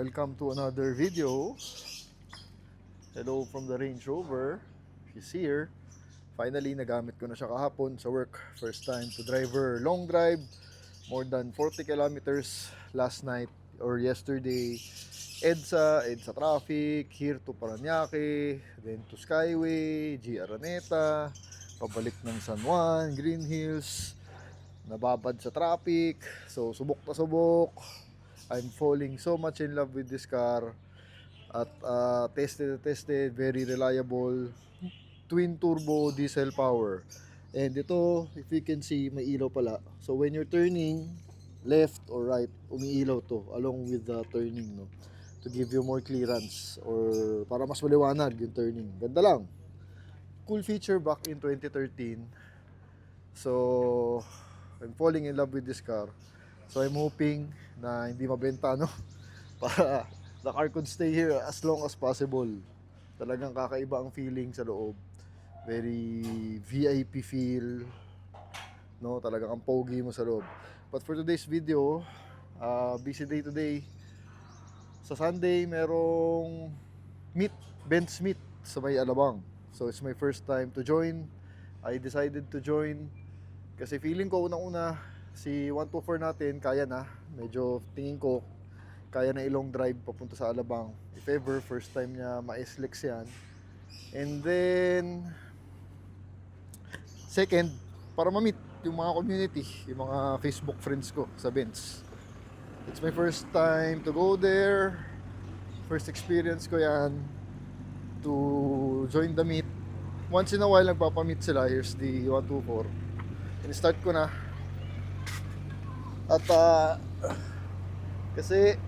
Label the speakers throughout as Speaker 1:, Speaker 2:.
Speaker 1: welcome to another video. Hello from the Range Rover. She's here. Finally, nagamit ko na siya kahapon sa work. First time to drive her long drive. More than 40 kilometers last night or yesterday. EDSA traffic, here to Paranaque, then to Skyway, G. Araneta, pabalik ng San Juan, Green Hills, nababad sa traffic. So, subok na subok. I'm falling so much in love with this car. At tested, very reliable. Twin turbo diesel power. And ito, if you can see, may ilaw pala. So when you're turning left or right, umiilaw to along with the turning, no? To give you more clearance or para mas maliwanag yung turning. Ganda lang. Cool feature back in 2013. So I'm falling in love with this car. So I'm hoping na hindi mabenta, no? Para the car could stay here as long as possible. Talagang kakaiba ang feeling sa loob. Very VIP feel, no? Talagang ang pogi mo sa loob. But for today's video, busy day today. Sa Sunday, merong bench meet sa may Alabang. So it's my first time to join. I decided to join kasi feeling ko unang-una si 124 natin kaya na. Medyo tingin ko kaya na ilong drive papunta sa Alabang. If ever, first time niya ma-SLEX yan. And then second, para ma-meet yung mga community, yung mga Facebook friends ko sa Benz. It's my first time to go there. First experience ko yan to join the meet. Once in a while nagpapamit sila. Here's the 124. And start ko na. At kasi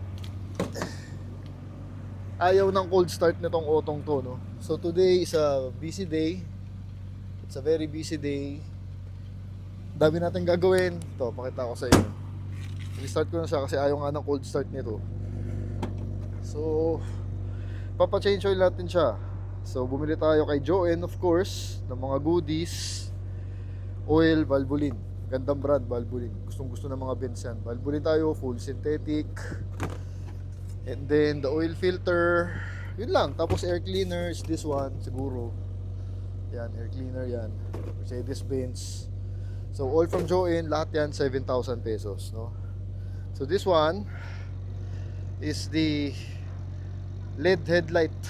Speaker 1: ayaw ng cold start nitong otong to, no? So today is a busy day. It's a very busy day. Dami natin gagawin. Ito, pakita ko sa inyo. I-start ko na siya kasi ayaw nga ng cold start nito. So papa-change oil natin siya. So bumili tayo kay Joen, of course, ng mga goodies. Oil, Valvoline. Gandang brand, Valvoline. Gustong-gusto ng mga Benz yan. Valvoline tayo, full synthetic. And then the oil filter, yun lang. Tapos air cleaner is this one, siguro. Yan, air cleaner yan. Mercedes-Benz. So all from Joen, lahat yan 7,000 pesos, no? So this one is the LED headlight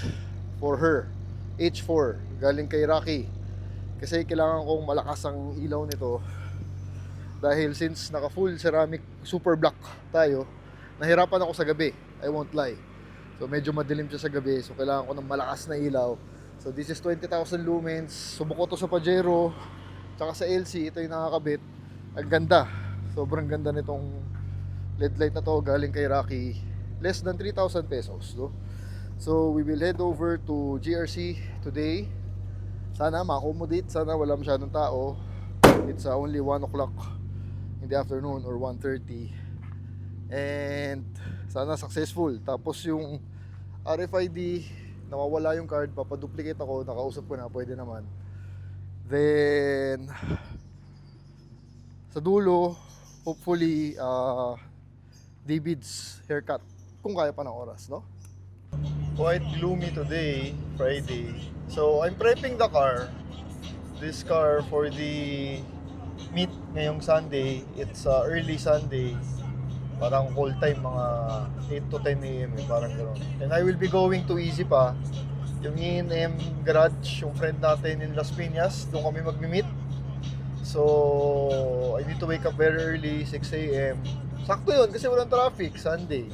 Speaker 1: for her. H4, galing kay Rocky. Kasi kailangan kong malakas ang ilaw nito. Dahil since naka full ceramic super black tayo, nahirapan ako sa gabi, I won't lie. So medyo madilim siya sa gabi, so kailangan ko ng malakas na ilaw. So this is 20,000 lumens. Subok ko to sa Pajero, tsaka sa LC, ito yung nakakabit. Ang ganda, sobrang ganda nitong LED light na to, galing kay Rocky. Less than 3,000 pesos, no? So we will head over to GRC today. Sana ma-accommodate, sana wala masyadong tao. It's only 1 o'clock in the afternoon or 1:30. And sana successful. Tapos yung RFID, nawawala yung card, papaduplicate ako, nakausap ko na, pwede naman. Then sa dulo, hopefully David's haircut, kung kaya pa ng oras, no? Quite gloomy today, Friday. So I'm prepping the car, this car, for the meet ngayong Sunday. It's early Sunday, parang call time, mga 8 to 10 a.m. Parang gano'n. And I will be going to Easy pa, yung E&M garage, yung friend natin in Las Piñas. Doon kami magmi-meet. So I need to wake up very early, 6 a.m. Sakto yun kasi walang traffic, Sunday.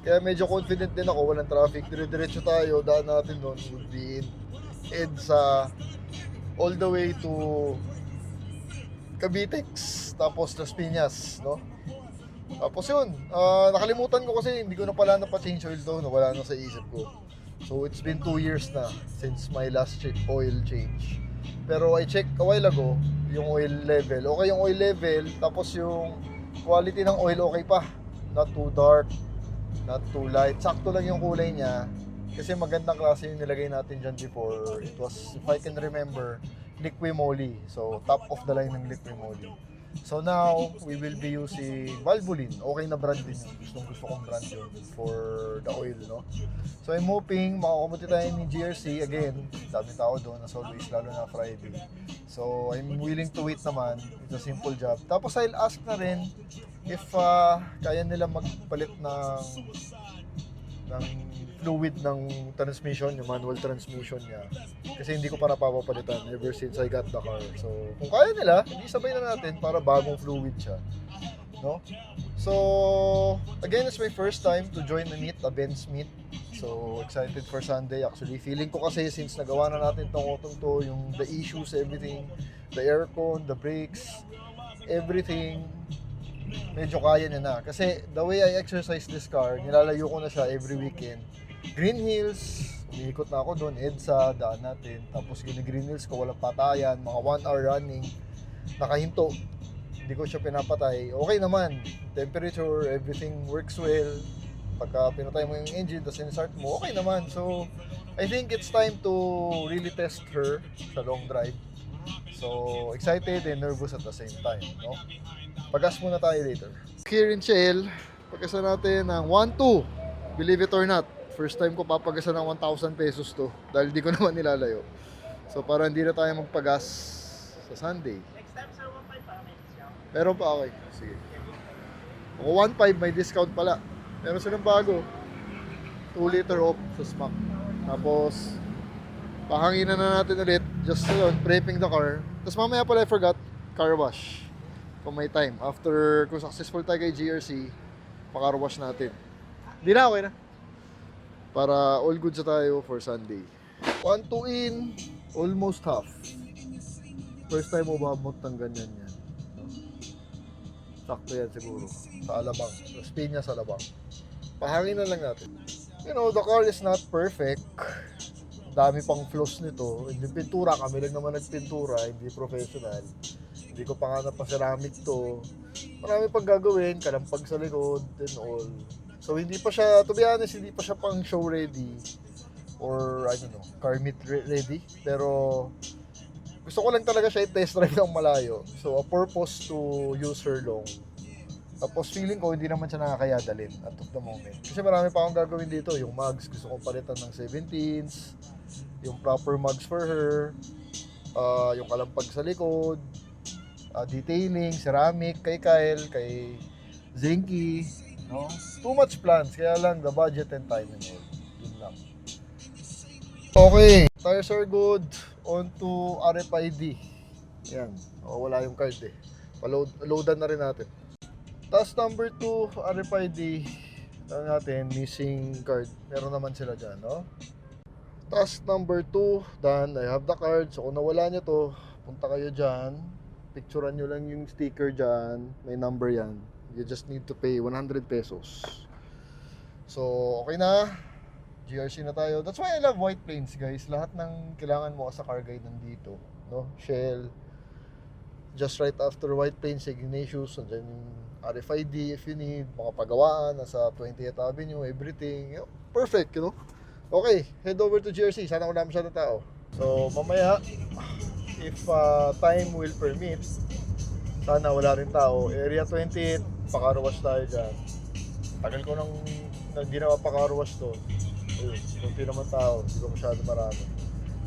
Speaker 1: Kaya medyo confident din ako, walang traffic. Dire-diretso tayo, daan natin doon would be in EDSA all the way to Cavitex, tapos Las Piñas, no? Tapos yun, nakalimutan ko kasi hindi ko na pala napa-change oil to, no? Wala na sa isip ko. So it's been 2 years na since my last oil change. Pero I checked a while ago yung oil level. Okay yung oil level, tapos yung quality ng oil okay pa. Not too dark, not too light. Sakto lang yung kulay niya. Kasi magandang klase yung nilagay natin dyan before. It was, if I can remember, Liqui Moly. So top of the line ng Liqui Moly. So now, we will be using Valvoline. Okay na brand din yun. Gusto kong brand yun for the oil, no? So I'm hoping makakomuti tayo ni GRC. Again, dami tao doon as always, lalo na Friday. So I'm willing to wait naman. It's a simple job. Tapos I'll ask na rin if kaya nila magpalit ng fluid ng transmission, yung manual transmission niya. Kasi hindi ko pa napapalitan ever since I got the car. So, kung kaya nila, hindi sabay na natin para bagong fluid siya. No? So, again, it's my first time to join a meet, a Benz meet. So, excited for Sunday. Actually, feeling ko kasi since nagawa na natin itong autumn to, yung the issues, everything, the aircon, the brakes, everything, medyo kaya niya na. Kasi the way I exercise this car, nilalayo ko na siya every weekend. Green Hills, umiikot na ako doon, EDSA, daan natin. Tapos Green Hills ko, walang patayan, mga 1 hour running, nakahinto. Hindi ko siya pinapatay. Okay naman, temperature, everything works well. Pagka pinatay mo yung engine, tapos in-start mo, okay naman. So, I think it's time to really test her sa long drive. So, excited and nervous at the same time, no? Pagas muna tayo later. Here in Shell, pagkasa natin ng 1.2. Believe it or not, first time ko papagasan ng 1,000 pesos to dahil di ko naman nilalayo. So para hindi na tayo magpagas sa Sunday.
Speaker 2: Next time sir, 1.5 para may discount.
Speaker 1: Meron pa, okay. Sige. Kung 1.5 may discount pala. Meron silang bago. 2 liter off sa smack. Tapos pahanginan na natin ulit. Just yun, prepping the car. Tapos mamaya pala I forgot, car wash. Kung may time. After, kung successful tayo kay GRC, pa-car wash natin. Hindi na, okay na. Para all good sa tayo for Sunday. 1-2 in, almost half. First time mo babot ng ganyan yan. Sakto yan siguro. Sa alabang. Sa spin niya sa alabang. Pahangin na lang natin. You know, the car is not perfect. Dami pang flaws nito. Yung pintura, kami lang naman nagpintura, hindi professional. Hindi ko pa nga napaceramic to. Marami pang gagawin, kalampag sa likod and all. So hindi pa siya, to be honest, hindi pa siya pang show ready or I don't know, car meet ready. Pero gusto ko lang talaga siya i-test drive ng malayo. So a purpose to use her long. Tapos feeling ko hindi naman siya nakakaya dalhin at the moment. Kasi marami pa akong gagawin dito. Yung mugs, gusto kong palitan ng 17s. Yung proper mugs for her. Yung kalampag sa likod. Detailing, ceramic, kay Kyle, kay Zenki. No? Too much plans. Kaya lang the budget and time and all. Yun lang. Okay. Tires are good. On to RFID. Yan. Wala yung card eh. Loadan na rin natin. Task number 2, RFID. Ano natin, missing card. Meron naman sila dyan, no? Task number 2, done. I have the card. So kung nawala nyo to, punta kayo dyan. Picturean nyo lang yung sticker dyan. May number yan. You just need to pay 100 pesos. So, okay na. GRC na tayo. That's why I love White Plains, guys. Lahat ng kailangan mo sa car guide nandito. No? Shell. Just right after White Plains, Ignatius. Andyan yung RFID if you need. Mga pagawaan. Nasa 20th Avenue. Everything. Perfect, you know? Okay. Head over to GRC. Sana wala masyadong tao. So, mamaya, if time will permit, sana wala rin tao. Area 20, paka-wash tayo dyan. Tagal ko nang hindi na mapaka-wash to. Ayun, kunti naman tao, hindi ko masyado marami.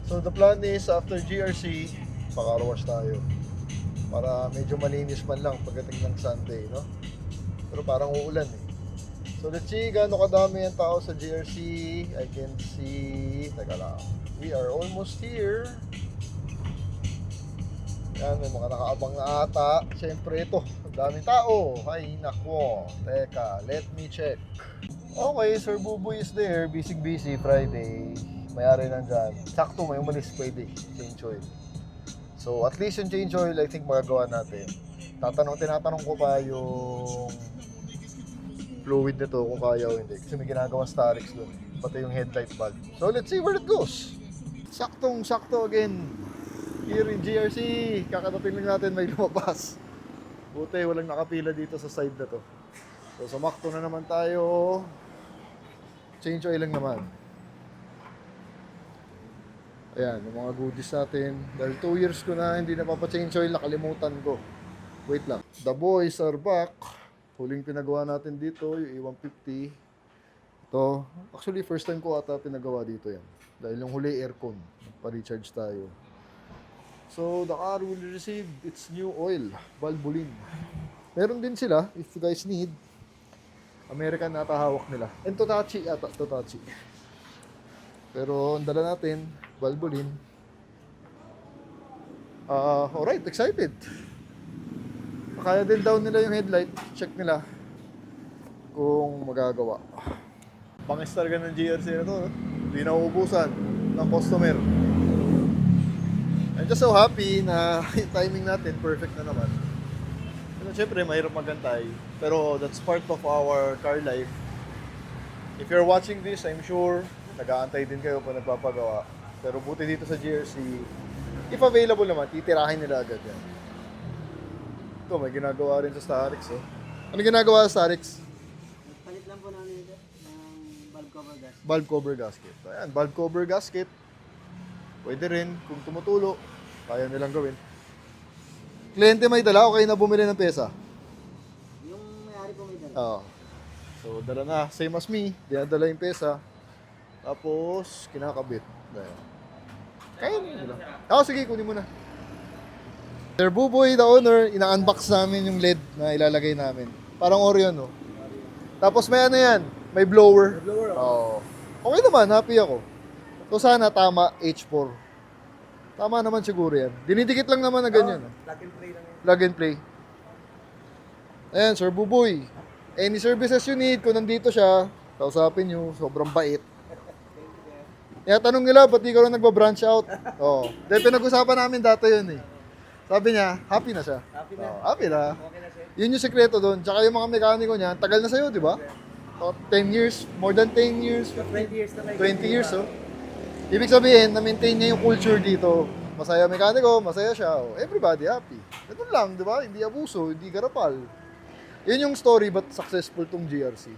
Speaker 1: So the plan is after GRC, paka-wash tayo. Para medyo malinis man lang pagdating ng Sunday, no? Pero parang uulan eh. So let's see gaano kadami ang tao sa GRC. I can see, teka lang, we are almost here. Yan, may mga nakaabang na ata. Siyempre ito, ang daming tao. Ay, nakwo. Teka, let me check. Okay, Sir Buboy is there. Busy Friday. Mayari nandyan. Sakto, may umalis pwede. Change oil. So, at least yung change oil, I think magagawa natin. Tinatanong ko pa yung fluid nito kung kaya o hindi. Kasi may ginagawang Starix doon. Pati yung headlight bulb. So, let's see where it goes. Saktong-sakto again. Here in GRC, kakatating lang natin may lumabas. Buti, walang nakapila dito sa side na to. So, sumakto na naman tayo. Change oil lang naman. Ayan, yung mga goodies natin. Dahil 2 years ko na hindi napapa-change oil, nakalimutan ko. Wait lang. The boys are back. Huling pinagawa natin dito, yung E150. Ito, actually first time ko ata pinagawa dito yan. Dahil yung huli aircon, pa-recharge tayo. So, the car will receive its new oil, Valvoline. Meron din sila, if you guys need. American ata hawak nila. And Totachi ata, Totachi. Pero, ang dala natin, Valvoline. Alright, excited. Kaya din down nila yung headlight. Check nila kung magagawa. Pang-star ka ng GRC na to, no? Hindi na uubusan ng customer. I'm just so happy na yung timing natin, perfect na naman. Pero syempre, mahirap magantay. Pero that's part of our car life. If you're watching this, I'm sure, nag-aantay din kayo kung nagpapagawa. Pero buti dito sa GRC, if available naman, titirahin nila agad yan. Ito, may ginagawa rin sa Starix, oh. Ano ginagawa sa Starix?
Speaker 3: Palit lang po namin ito ng valve cover gas.
Speaker 1: Valve cover gasket. Ayan, valve cover gasket. Pwede rin, kung tumutulo, kaya nilang gawin. Kliyente may dala o kayo na bumili ng pesa?
Speaker 3: Yung may-ari po may dala.
Speaker 1: Oo. So, dala na. Same as me. Dinadala yung pesa. Tapos, kinakabit. Ayan. Kaya nila. Sige, kunin mo na. Sir Buboy, the owner, ina-unbox namin yung LED na ilalagay namin. Parang Orion, no? Tapos may ano yan, may blower. Oo. Okay naman, happy ako. So sana tama, H4. Tama naman siguro yan. Dinidikit lang naman na ganyan.
Speaker 3: Plug and play lang yun.
Speaker 1: Plug and play. Ayan, Sir Buboy. Any services you need, kung nandito siya, kausapin nyo, sobrang bait. Kaya tanong nila, ba't di ka rin nagba-branch out? Oo. Dahil pinag-usapan namin dati yun eh. Sabi niya, happy na siya.
Speaker 3: Happy na.
Speaker 1: Happy na.
Speaker 3: Okay na siya.
Speaker 1: Yun yung sekreto doon. Tsaka yung mga mekaniko niya, tagal na sa'yo, di ba? 10 years, more than 10 years,
Speaker 3: 20 years na
Speaker 1: 20 years, oh. Ibig sabihin, na-maintain niya yung culture dito. Masaya mekaniko, masaya siya. Oh. Everybody happy. Ganun lang, di ba? Hindi abuso, hindi garapal. Yun yung story, but successful tong GRC.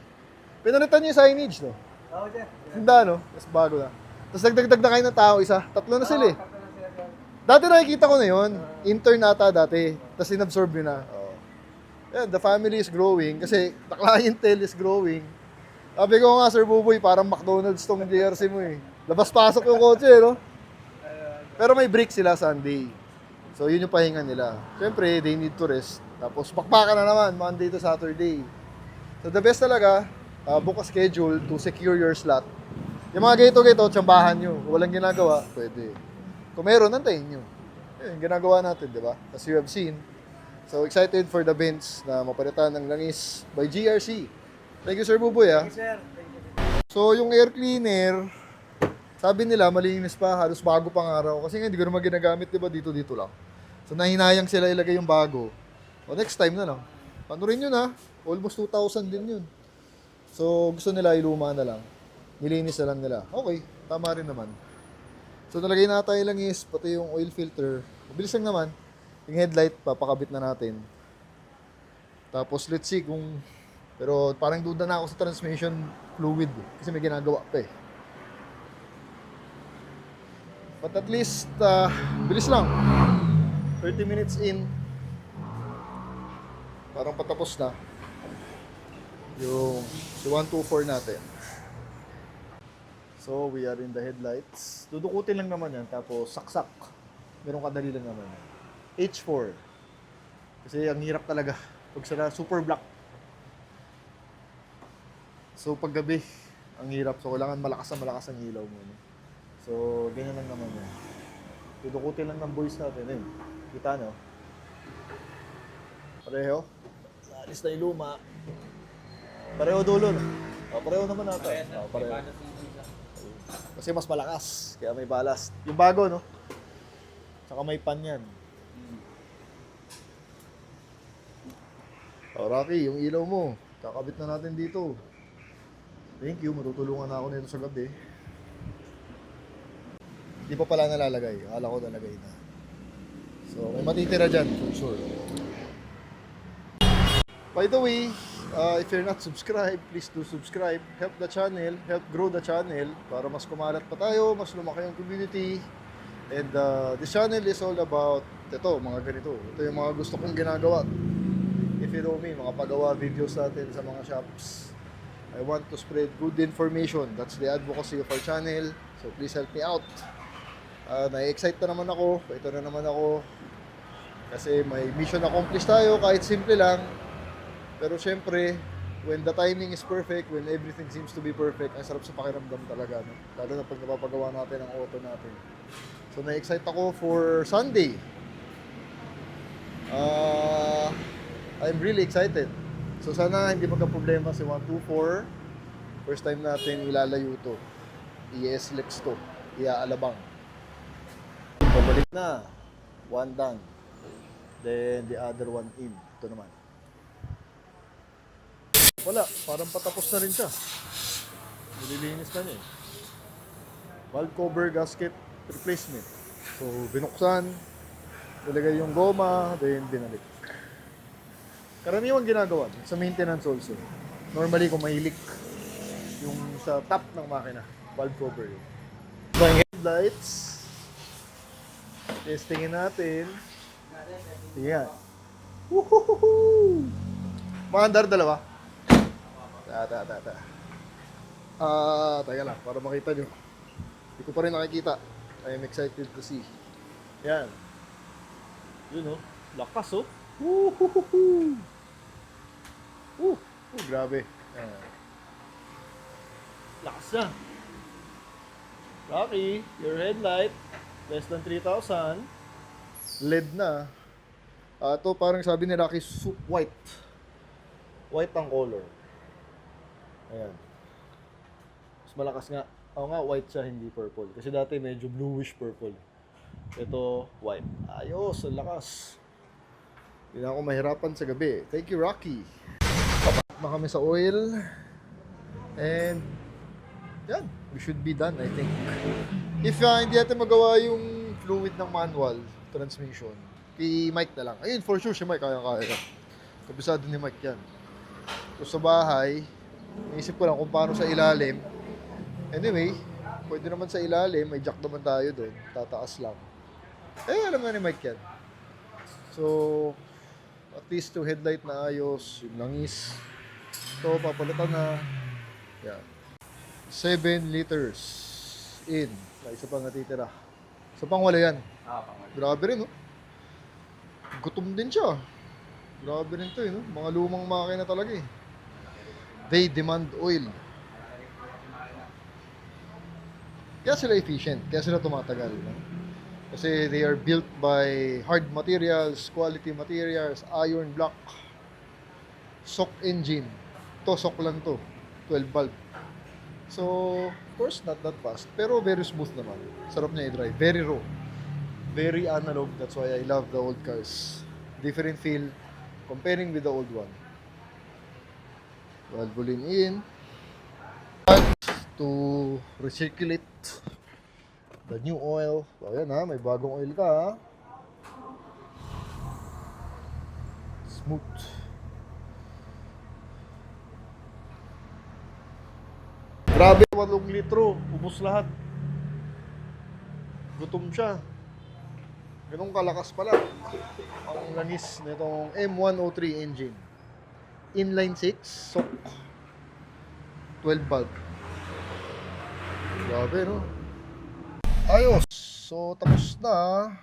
Speaker 1: Pinalitan niya yung signage, no?
Speaker 3: Oo, siya.
Speaker 1: Handa, no? Mas bago na. Tapos nagdagdag na kayo ng tao, isa. Tatlo na sila eh. Dati nakikita ko na yun. Intern ata dati. Tapos inabsorb yun na. Oh. Yeah, the family is growing kasi the clientele is growing. Sabi ko nga, Sir Buboy, parang McDonald's tong GRC mo eh. Labas-pasok yung kotse, no? Pero may break sila Sunday. So, yun yung pahinga nila. Siyempre, they need to rest. Tapos, pakpakan na naman, Monday to Saturday. So, the best talaga, book a schedule to secure your slot. Yung mga gato-gato, tsambahan nyo. Kung walang ginagawa, pwede. Kung meron, nantayin nyo. Yun, ginagawa natin, di ba? As you have seen. So, excited for the Benz na mapalitan ng langis by GRC. Thank you, Sir Buboy, ah.
Speaker 3: Thank you, sir. Thank you.
Speaker 1: So, yung air cleaner, sabi nila, malinis pa, halos bago pang araw. Kasi nga, hindi ko naman ginagamit, di ba? Dito lang. So, nahinayang sila ilagay yung bago. O, next time na lang. Ano rin yun, ha? Almost 2,000 din yun. So, gusto nila iluma na lang. Nilinis na lang nila. Okay, tama rin naman. So, nalagay na tayo lang is, pati yung oil filter. Mabilis lang naman. Yung headlight, papakabit na natin. Tapos, let's see kung... Pero parang duda na ako sa transmission fluid. Kasi may ginagawa pa eh. But at least, bilis lang. 30 minutes in. Parang patapos na. Yung 124 natin. So, we are in the headlights. Dudukutin lang naman yan, tapos saksak. Merong kadali lang naman yan. H4. Kasi ang hirap talaga. Pag sila super black. So, pag gabi, ang hirap. So, kailangan malakas ang ilaw mo. No? So, ganyan lang naman yan. Dudukutin lang ng boys natin. Eh. Kita, no? Pareho. Alis na yung luma. Pareho dulo, no? Pareho naman natin. Pareho. Kasi mas malakas, kaya may ballast. Yung bago, no? Saka may pan yan. Rocky, yung ilaw mo, kakabit na natin dito. Thank you, matutulungan na ako nito sa gabi. Hindi pa pala nalalagay, akala ko nalagay na. So, may matitira dyan, for sure. By the way, if you're not subscribed, please do subscribe. Help the channel, help grow the channel para mas kumalat pa tayo, mas lumaki yung community. And this channel is all about ito, mga ganito. Ito yung mga gusto kong ginagawa. If you know me, mga pagawa videos natin sa mga shops. I want to spread good information. That's the advocacy of our channel. So please help me out. Na-excite na naman ako. Ito na naman ako. Kasi may mission accomplished tayo, kahit simple lang. Pero syempre, when the timing is perfect, when everything seems to be perfect, ang sarap sa pakiramdam talaga. No? Lalo na pag napapagawa natin ang auto natin. So na-excite ako for Sunday. I'm really excited. So sana hindi magka-problema si 124. First time natin ilalayo to. I-SLEX to. Iaalabang. Pabalik na. One done. Then the other one in. Ito naman. Wala. Parang patapos na rin siya. Nililinis na niya eh. Valve cover gasket replacement. So binuksan. Nilagay yung goma. Then binalik. Karaniwang ginagawa sa maintenance also. Normally kung may leak yung sa top ng makina, valve cover yun. Yung headlights, testingin natin. Yan. Woohoo! Maandar dalawa. Taga lang, para makita nyo. Hindi ko pa rin nakikita. I am excited to see. Yan. Yun oh. Lakas oh. Woohoo! Grabe. Lakas na. Rocky, your headlight, less than 3,000. LED na. Ito parang sabi ni Rocky, soup white. White ang color. Ayan. Mas malakas nga. Oo nga, white siya, hindi purple. Kasi dati medyo bluish purple. Ito, white. Ayos, ang lakas. Hindi na ako mahirapan sa gabi. Thank you, Rocky. Papak na kami sa oil. And, yan. We should be done, I think. If hindi natin magawa yung fluid ng manual transmission, kay Mike na lang. Ayun, for sure, si Mike kaya-kaya. Kabisado ni Mike yan. So, sa bahay, naisip ko lang kung paano sa ilalim. Anyway, pwede naman sa ilalim. May jack naman tayo doon. Tataas lang. Alam nga ni Mike yan. So, at least yung headlight na ayos, yung langis. So, papalitan na. Yan. 7 liters in. May isa pang natitira. Isa pang wala yan. Grabe rin, no? Gutom din siya. Grabe rin to, no? Mga lumang makina talaga, eh. They demand oil. Kaya sila efficient. Kaya sila tumatagal, no? Kasi they are built by hard materials, quality materials, iron block, SOC engine. To SOC lang to, 12 valve. So, of course, not that fast. Pero very smooth naman. Sarap niya i-drive. Very raw. Very analog. That's why I love the old cars. Different feel comparing with the old one. Valvoline in. To recirculate the new oil. So, ayan ha, may bagong oil ka ha. Smooth. Grabe, 8 litro. Ubus lahat. Gutom siya. Ganun kalakas pala ang langis nitong M103 engine. Inline 6, SOC 12 valve. Grabe, no? Ayos. So, tapos na.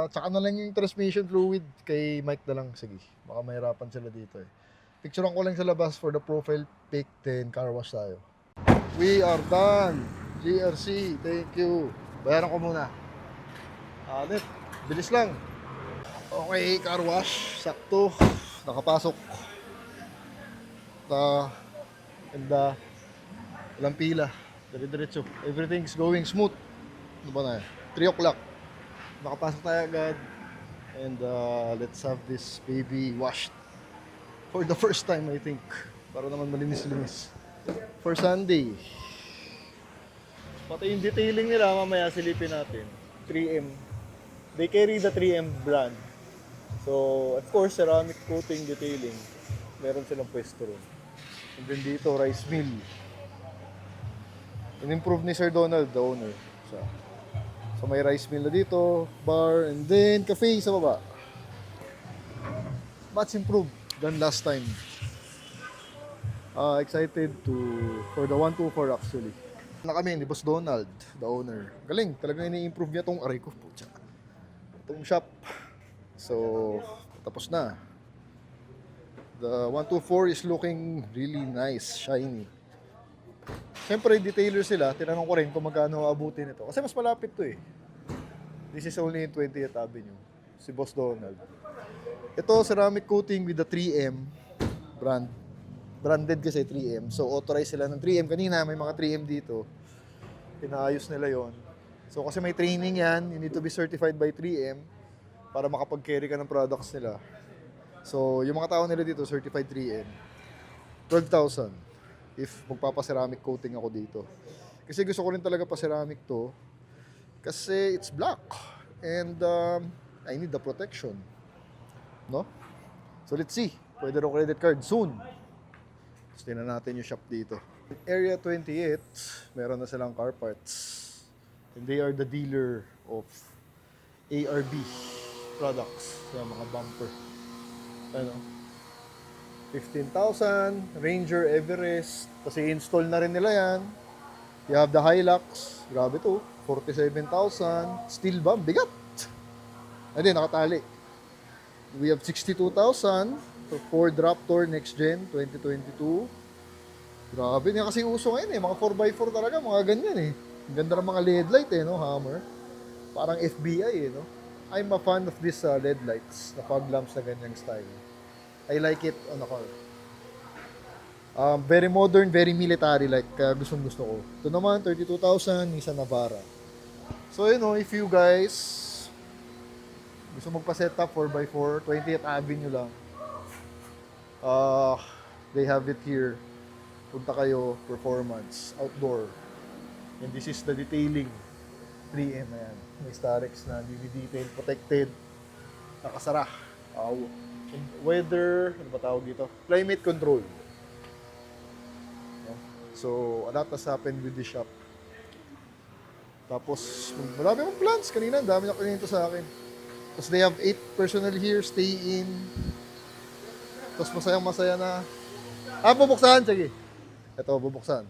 Speaker 1: Tsaka na lang yung transmission fluid kay Mike na lang. Sige, baka mahirapan sila dito eh. Picturean ko lang sa labas for the profile pic, then car wash tayo. We are done. GRC, thank you. Bayaran ko muna. Net, bilis lang. Okay, car wash. Sakto. Nakapasok. Walang pila. Dire-diretso. Everything's going smooth. Ano ba na? 3 o'clock. Nakapasok tayo agad. And let's have this baby washed. For the first time, I think. Para naman malinis-linis. For Sunday. Pati yung detailing nila, mamaya silipin natin. 3M. They carry the 3M brand. So, of course, ceramic coating detailing. Meron silang pwesto ron. And then dito, rice mill. In-improve ni Sir Donald, the owner. So So may rice mill na dito, bar, and then cafe sa baba. Much improved than last time. Excited for the 124 actually. Na kami ni Boss Donald, the owner. Galing, talagang ini-improve niya tong aray ko. Putya. Itong shop. So, tapos na. The 124 is looking really nice, shiny. Siyempre, detailer sila. Tinanong ko rin kung magkano abutin ito. Kasi mas malapit to eh. This is only in 20th Avenue. Si Boss Donald. Ito, ceramic coating with the 3M brand. Branded kasi 3M. So, authorized sila ng 3M. Kanina, may mga 3M dito. Pinaayos nila yon. So, kasi may training yan. You need to be certified by 3M para makapag-carry ka ng products nila. So, yung mga tao nila dito, certified 3M. 12,000 if magpapaceramic coating ako dito. Kasi gusto ko rin talaga pa-ceramic to. Kasi it's black. And I need the protection. No? So, let's see. Pwede rin credit card soon. So, tingnan natin yung shop dito. Area 28, meron na silang car parts. And they are the dealer of ARB products. Yung mga bumper. Ano? 15,000, Ranger, Everest. Kasi install na rin nila yan. You have the Hilux. Grabe to. 47,000. Steel bomb. Bigat. Ayun, nakatali. We have 62,000. Ford Raptor Next Gen 2022. Grabe niya kasi uso ngayon eh. Mga 4x4 talaga. Mga ganyan eh. Ang ganda ng mga LED light eh, no? Hammer. Parang FBI eh, no? I'm a fan of this LED lights, na fog lamps na ganyang style. I like it on a car. Very modern, very military like, kaya gustong gusto ko. Ito naman, 32,000, Nissan Navara. So, you know, if you guys gusto magpa-set up 4x4, 20th Avenue lang. They have it here. Punta kayo, performance, outdoor. And this is the detailing. 3M, ayan. May Starex na detail protected. Nakasara. Weather, ano ba tawag dito? Climate control. No? So, a lot has happened with the shop. Tapos, marami akong plans. Kanina, dami na kanina sa akin. Tapos they have 8 personnel here, stay in. Tapos masayang-masaya na. Bubuksan, sige. Ito, bubuksan.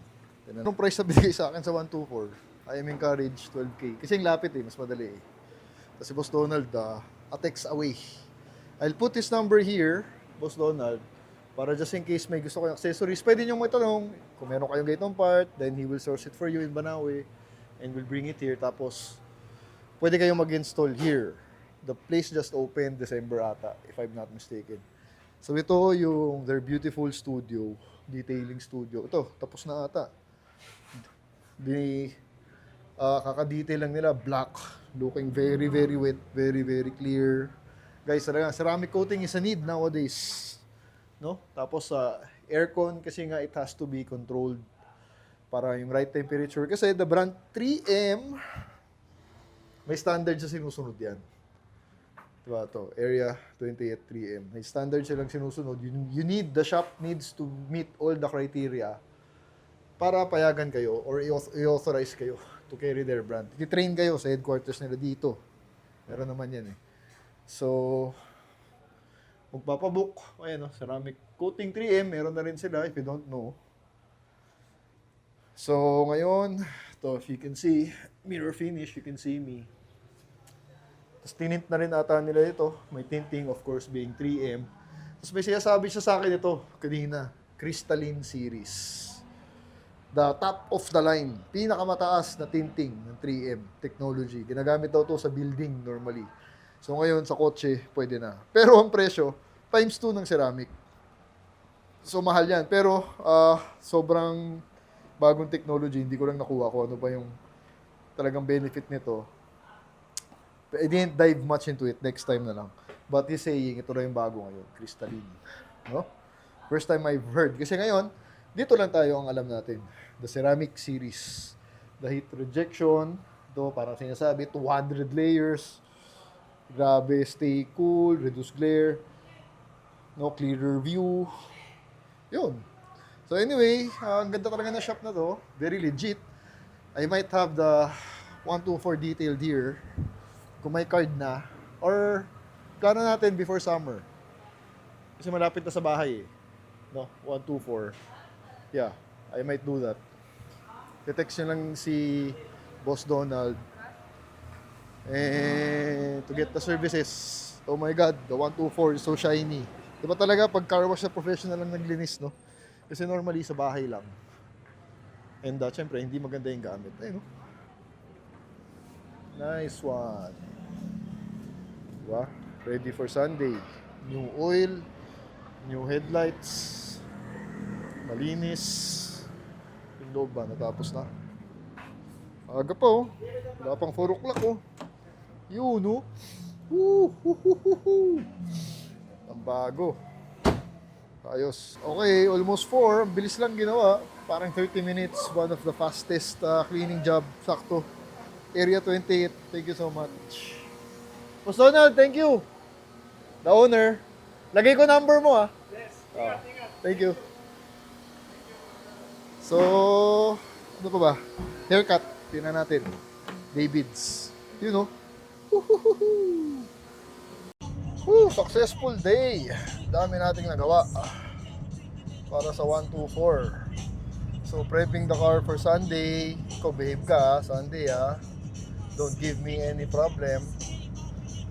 Speaker 1: Anong price na binigay sa akin sa 124? I am encouraged 12K. Kasi yung lapit eh, mas madali eh. Tapos si Boss Donald, a text away. I'll put his number here, Boss Donald, para just in case may gusto kayong accessories. Pwede nyo maitanong kung meron kayong ganitong part, then he will source it for you in Banawe and will bring it here. Tapos, pwede kayong mag-install here. The place just opened December ata, if I'm not mistaken. So ito yung their beautiful studio, detailing studio. Ito, tapos na ata. Kaka-detail lang nila, black, looking very, very wet, very, very clear. Guys, talaga, ceramic coating is a need nowadays. No? Tapos, aircon, kasi nga it has to be controlled para yung right temperature. Kasi the brand 3M, may standard sa sinusunod yan. Diba ito? Area 28 3M. May standard silang sinusunod. You need, the shop needs to meet all the criteria para payagan kayo or i-authorize kayo to carry their brand. I-train kayo sa headquarters nila dito. Meron naman yan eh. So, magpapabook. Ayan o, ceramic coating 3M. Meron na rin sila if you don't know. So, ngayon, ito, if you can see, mirror finish, you can see me. Tapos tinint na rin ata nila ito. May tinting, of course, being 3M. Tapos may sinasabi siya sa akin ito, kanina, Crystalline Series. The top of the line, pinakamataas na tinting ng 3M technology. Ginagamit daw to sa building normally. So ngayon, sa kotse, pwede na. Pero ang presyo, times 2 ng ceramic. So mahal yan. Pero sobrang bagong technology, hindi ko lang nakuha kung ano pa yung talagang benefit nito. I didn't dive much into it, next time na lang. But he's saying, ito na yung bago ngayon, crystalline. No? First time I've heard. Kasi ngayon, dito lang tayo ang alam natin. The ceramic series. The heat rejection. Ito, parang sinasabi, 200 layers. Grabe, stay cool, reduce glare. No, clearer view. Yun. So anyway, ang ganda talaga na shop na to. Very legit. I might have the 124 detailed here. Kung may card na. Or, plano natin before summer. Kasi malapit na sa bahay eh. No? 124. Yeah, I might do that. Text nyo lang si Boss Donald. And to get the services. Oh my God, the 124 is so shiny. Diba talaga pag car wash na professional lang naglinis, no? Kasi normally sa bahay lang. And syempre, hindi maganda yung gamit. Ayun, no? Nice one. Diba? Ready for Sunday. New oil, new headlights, malinis. Yung loob ba, natapos na. Aga pa oh. Wala pang 4 o'clock oh. Yun oh. Ang bago. Ayos. Okay, almost 4. Ang bilis lang ginawa. Parang 30 minutes. One of the fastest cleaning job. Sakto. Area 28. Thank you so much. Boss Donald, thank you. The owner. Lagay ko number mo ah.
Speaker 2: Yes.
Speaker 1: Ah,
Speaker 2: Ingat.
Speaker 1: thank you. So, ano pa ba? Haircut. Tingnan natin. David's. You know. Woo, successful day. Dami nating nagawa. Para sa 124. So, prepping the car for Sunday. Ikaw, behave ka, Sunday Don't give me any problem.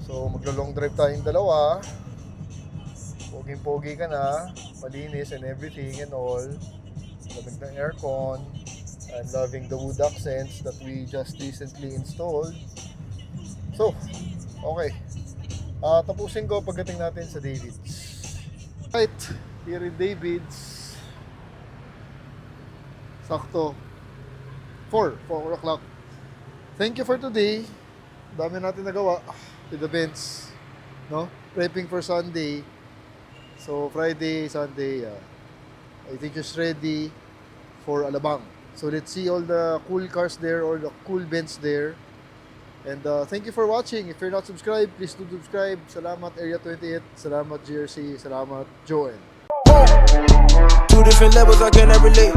Speaker 1: So, maglo-long drive tayong dalawa. Poging-pogi ka na. Malinis and everything and all. Lamig ng aircon. I'm loving the wood accents that we just recently installed. So, okay. Tapusin ko pagdating natin sa David's. Right, here in David's. Sakto. 4 o'clock. Thank you for today. Dami natin nagawa with the Benz. No? Prepping for Sunday. So, Friday, Sunday, I think just ready for Alabang. So, let's see all the cool cars there or the cool Benz there. And thank you for watching. If you're not subscribed, please do subscribe. Salamat Area 28. Salamat GRC. Salamat Joen.
Speaker 4: Two different levels, I cannot relate.